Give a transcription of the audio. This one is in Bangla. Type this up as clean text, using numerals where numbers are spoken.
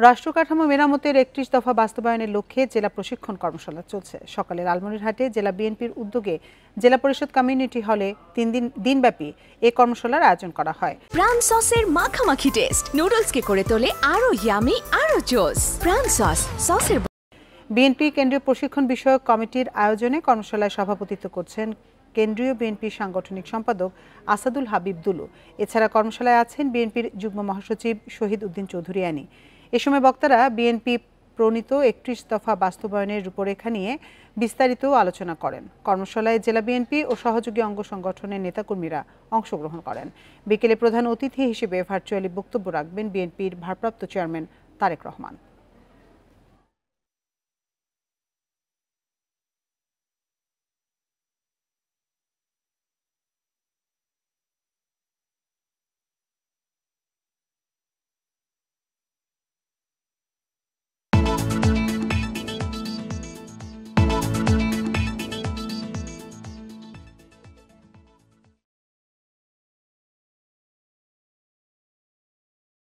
রাষ্ট্র কাঠামো মেরামতের ৩১ দফা বাস্তবায়নের লক্ষ্যে জেলা প্রশিক্ষণ কর্মশালা চলছে। সকালে লালমনিরহাটে জেলা বিএনপির উদ্যোগে জেলা পরিষদ কমিউনিটি হলে দিনব্যাপী এই কর্মশালার আয়োজন করা হয়। প্রাণ সসের মাখামাখি টেস্ট নুডলসকে করে তোলে আরো ইয়ামি আরো জোস। প্রাণ সসের বিএনপি কেন্দ্রীয় প্রশিক্ষণ বিষয়ক কমিটির আয়োজনে কর্মশালায় সভাপতিত্ব করছেন কেন্দ্রীয় বিএনপি সাংগঠনিক সম্পাদক আসাদুল হাবিব দুলু। এছাড়া কর্মশালায় আছেন বিএনপির যুগ্ম মহাসচিব শহীদ উদ্দিন চৌধুরী আনি। এ সময় বক্তারা বিএনপি প্রণীত ৩১ দফা বাস্তবায়নের রূপরেখা নিয়ে বিস্তারিত আলোচনা করেন। কর্মশালায় জেলা বিএনপি ও সহযোগী অঙ্গ সংগঠনের নেতাকর্মীরা অংশগ্রহণ করেন। বিকেলে প্রধান অতিথি হিসেবে ভার্চুয়ালি বক্তব্য রাখবেন বিএনপির ভারপ্রাপ্ত চেয়ারম্যান তারেক রহমান।